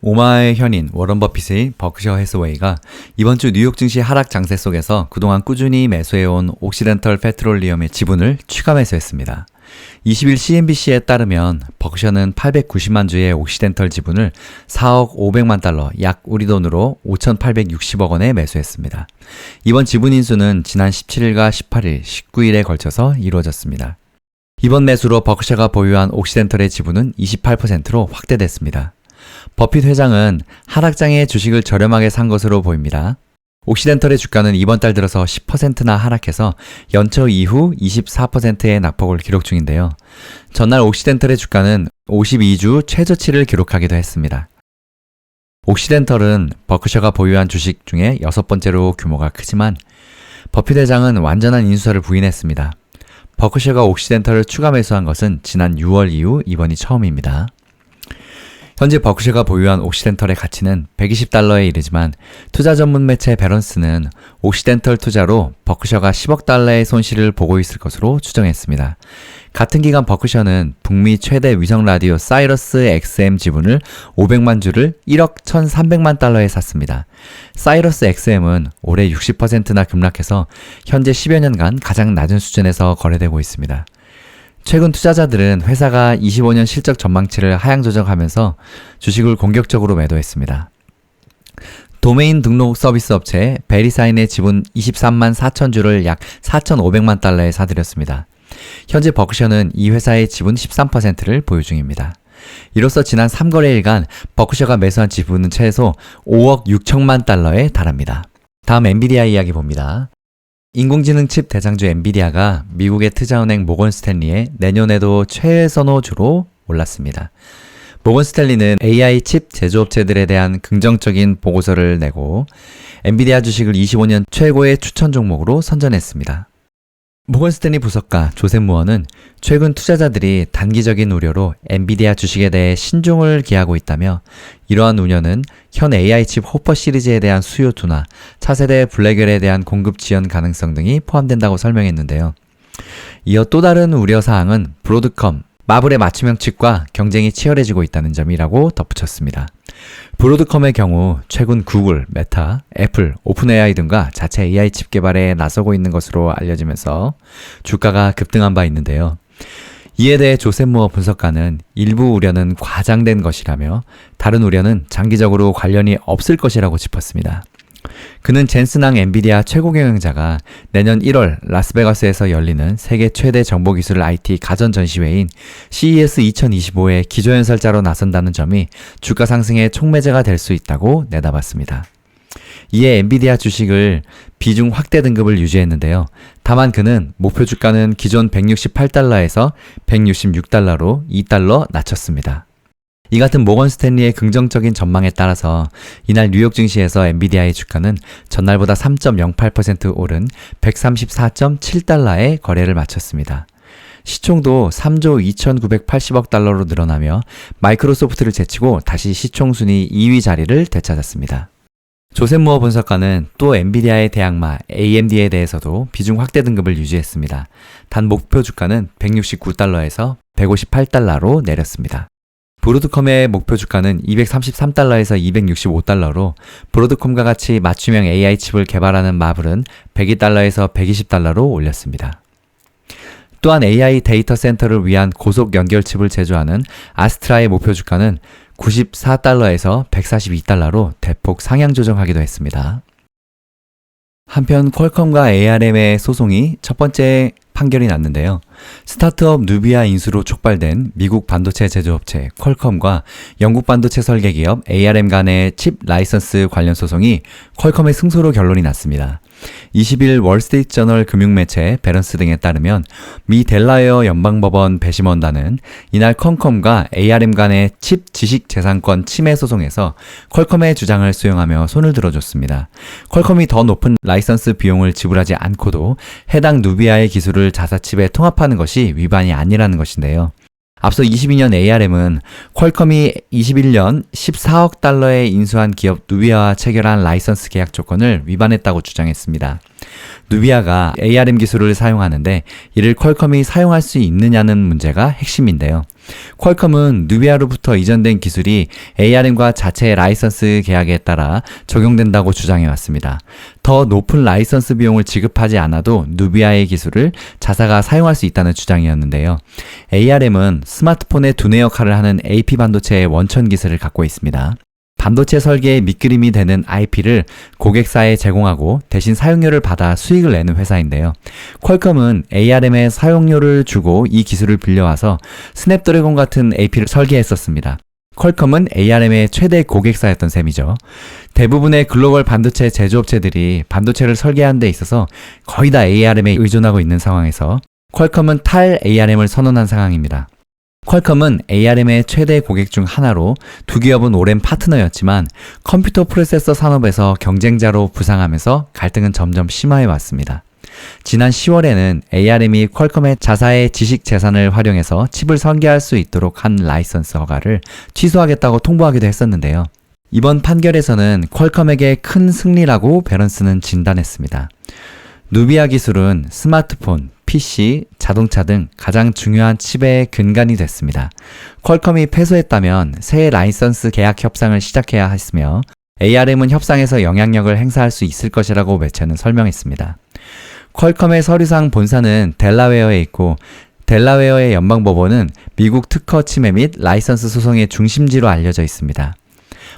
오마의 현인 워런 버핏의 버크셔 해스웨이가 이번 주 뉴욕 증시 하락 장세 속에서 그동안 꾸준히 매수해온 옥시덴털 페트롤리엄의 지분을 추가 매수했습니다. 20일 CNBC에 따르면 버크셔는 890만 주의 옥시덴털 지분을 4억 500만 달러, 약 우리 돈으로 5,860억 원에 매수했습니다. 이번 지분 인수는 지난 17일과 18일, 19일에 걸쳐서 이루어졌습니다. 이번 매수로 버크셔가 보유한 옥시덴털의 지분은 28%로 확대됐습니다. 버핏 회장은 하락장에 주식을 저렴하게 산 것으로 보입니다. 옥시덴털의 주가는 이번 달 들어서 10%나 하락해서 연초 이후 24%의 낙폭을 기록 중인데요. 전날 옥시덴털의 주가는 52주 최저치를 기록하기도 했습니다. 옥시덴털은 버크셔가 보유한 주식 중에 6번째로 규모가 크지만 버핏 회장은 완전한 인수사를 부인했습니다. 버크셔가 옥시덴털을 추가 매수한 것은 지난 6월 이후 이번이 처음입니다. 현재 버크셔가 보유한 옥시덴털의 가치는 120달러에 이르지만 투자 전문 매체 배런스는 옥시덴털 투자로 버크셔가 10억 달러의 손실을 보고 있을 것으로 추정했습니다. 같은 기간 버크셔는 북미 최대 위성 라디오 사이러스 XM 지분을 500만 주를 1억 1,300만 달러에 샀습니다. 사이러스 XM은 올해 60%나 급락해서 현재 10여 년간 가장 낮은 수준에서 거래되고 있습니다. 최근 투자자들은 회사가 25년 실적 전망치를 하향 조정하면서 주식을 공격적으로 매도했습니다. 도메인 등록 서비스 업체 베리사인의 지분 23만 4천 주를 약 4,500만 달러에 사들였습니다. 현재 버크셔는 이 회사의 지분 13%를 보유 중입니다. 이로써 지난 3거래일간 버크셔가 매수한 지분은 최소 5억 6천만 달러에 달합니다. 다음 엔비디아 이야기 봅니다. 인공지능 칩 대장주 엔비디아가 미국의 투자은행 모건 스탠리의 내년에도 최선호주로 올랐습니다. 모건 스탠리는 AI 칩 제조업체들에 대한 긍정적인 보고서를 내고 엔비디아 주식을 25년 최고의 추천 종목으로 선전했습니다. 모건 스탠리 부석가 조셉 무어는 최근 투자자들이 단기적인 우려로 엔비디아 주식에 대해 신중을 기하고 있다며 이러한 우려는 현 AI 칩 호퍼 시리즈에 대한 수요 둔화, 차세대 블랙웰에 대한 공급 지연 가능성 등이 포함된다고 설명했는데요. 이어 또 다른 우려사항은 브로드컴, 마블의 맞춤형 칩과 경쟁이 치열해지고 있다는 점이라고 덧붙였습니다. 브로드컴의 경우 최근 구글, 메타, 애플, 오픈 AI 등과 자체 AI 칩 개발에 나서고 있는 것으로 알려지면서 주가가 급등한 바 있는데요. 이에 대해 조셉 무어 분석가는 일부 우려는 과장된 것이라며 다른 우려는 장기적으로 관련이 없을 것이라고 짚었습니다. 그는 젠슨항 엔비디아 최고 경영자가 내년 1월 라스베가스에서 열리는 세계 최대 정보기술 IT 가전 전시회인 CES 2025에 기조연설자로 나선다는 점이 주가 상승의 촉매제가 될 수 있다고 내다봤습니다. 이에 엔비디아 주식을 비중 확대 등급을 유지했는데요. 다만 그는 목표 주가는 기존 168달러에서 166달러로 2달러 낮췄습니다. 이 같은 모건 스탠리의 긍정적인 전망에 따라서 이날 뉴욕 증시에서 엔비디아의 주가는 전날보다 3.08% 오른 134.7달러에 거래를 마쳤습니다. 시총도 3조 2,980억 달러로 늘어나며 마이크로소프트를 제치고 다시 시총 순위 2위 자리를 되찾았습니다. 조셉 무어 분석가는 또 엔비디아의 대항마 AMD에 대해서도 비중 확대 등급을 유지했습니다. 단 목표 주가는 169달러에서 158달러로 내렸습니다. 브로드컴의 목표 주가는 233달러에서 265달러로 브로드컴과 같이 맞춤형 AI 칩을 개발하는 마블은 102달러에서 120달러로 올렸습니다. 또한 AI 데이터 센터를 위한 고속 연결 칩을 제조하는 아스트라의 목표 주가는 94달러에서 142달러로 대폭 상향 조정하기도 했습니다. 한편 퀄컴과 ARM의 소송이 첫 번째 판결이 났는데요. 스타트업 누비아 인수로 촉발된 미국 반도체 제조업체 퀄컴과 영국 반도체 설계 기업 ARM 간의 칩 라이선스 관련 소송이 퀄컴의 승소로 결론이 났습니다. 20일 월스트리트 저널 금융매체 배런스 등에 따르면 미 델라웨어 연방법원 배심원단은 이날 퀄컴과 ARM 간의 칩 지식재산권 침해 소송에서 퀄컴의 주장을 수용하며 손을 들어줬습니다. 퀄컴이 더 높은 라이선스 비용을 지불하지 않고도 해당 누비아의 기술을 자사칩에 통합하는 것이 위반이 아니라는 것인데요. 앞서 22년 ARM은 퀄컴이 21년 14억 달러에 인수한 기업 누비아와 체결한 라이선스 계약 조건을 위반했다고 주장했습니다. 누비아가 ARM 기술을 사용하는데 이를 퀄컴이 사용할 수 있느냐는 문제가 핵심인데요. 퀄컴은 누비아로부터 이전된 기술이 ARM과 자체 라이선스 계약에 따라 적용된다고 주장해왔습니다. 더 높은 라이선스 비용을 지급하지 않아도 누비아의 기술을 자사가 사용할 수 있다는 주장이었는데요. ARM은 스마트폰의 두뇌 역할을 하는 AP 반도체의 원천 기술을 갖고 있습니다. 반도체 설계의 밑그림이 되는 IP를 고객사에 제공하고 대신 사용료를 받아 수익을 내는 회사인데요. 퀄컴은 ARM에 사용료를 주고 이 기술을 빌려와서 스냅드래곤 같은 AP를 설계했었습니다. 퀄컴은 ARM의 최대 고객사였던 셈이죠. 대부분의 글로벌 반도체 제조업체들이 반도체를 설계하는 데 있어서 거의 다 ARM에 의존하고 있는 상황에서 퀄컴은 탈 ARM을 선언한 상황입니다. 퀄컴은 ARM의 최대 고객 중 하나로 두 기업은 오랜 파트너였지만 컴퓨터 프로세서 산업에서 경쟁자로 부상하면서 갈등은 점점 심화해 왔습니다. 지난 10월에는 ARM이 퀄컴의 자사의 지식 재산을 활용해서 칩을 설계할 수 있도록 한 라이선스 허가를 취소하겠다고 통보하기도 했었는데요. 이번 판결에서는 퀄컴에게 큰 승리라고 베런스는 진단했습니다. 누비아 기술은 스마트폰, PC, 자동차 등 가장 중요한 칩의 근간이 됐습니다. 퀄컴이 패소했다면 새 라이선스 계약 협상을 시작해야 했으며 ARM은 협상에서 영향력을 행사할 수 있을 것이라고 매체는 설명했습니다. 퀄컴의 서류상 본사는 델라웨어에 있고 델라웨어의 연방법원은 미국 특허 침해 및 라이선스 소송의 중심지로 알려져 있습니다.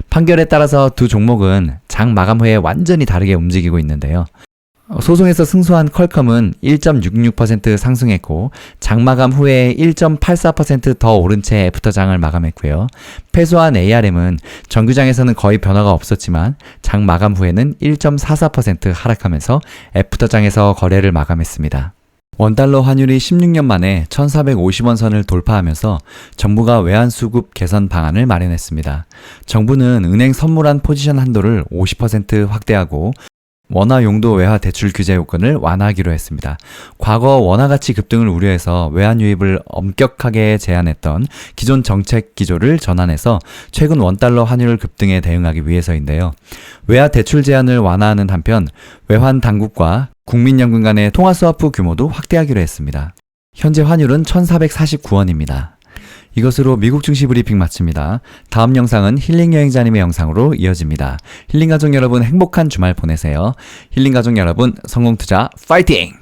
판결에 따라서 두 종목은 장 마감 후에 완전히 다르게 움직이고 있는데요. 소송에서 승소한 퀄컴은 1.66% 상승했고 장마감 후에 1.84% 더 오른 채 애프터장을 마감했고요. 패소한 ARM은 정규장에서는 거의 변화가 없었지만 장마감 후에는 1.44% 하락하면서 애프터장에서 거래를 마감했습니다. 원달러 환율이 16년 만에 1,450원 선을 돌파하면서 정부가 외환수급 개선 방안을 마련했습니다. 정부는 은행 선물한 포지션 한도를 50% 확대하고 원화 용도 외화 대출 규제 요건을 완화하기로 했습니다. 과거 원화 가치 급등을 우려해서 외환 유입을 엄격하게 제한했던 기존 정책 기조를 전환해서 최근 원달러 환율 급등에 대응하기 위해서인데요. 외화 대출 제한을 완화하는 한편 외환 당국과 국민연금 간의 통화 스와프 규모도 확대하기로 했습니다. 현재 환율은 1,449원입니다. 이것으로 미국 증시 브리핑 마칩니다. 다음 영상은 힐링 여행자님의 영상으로 이어집니다. 힐링 가족 여러분 행복한 주말 보내세요. 힐링 가족 여러분 성공 투자 파이팅!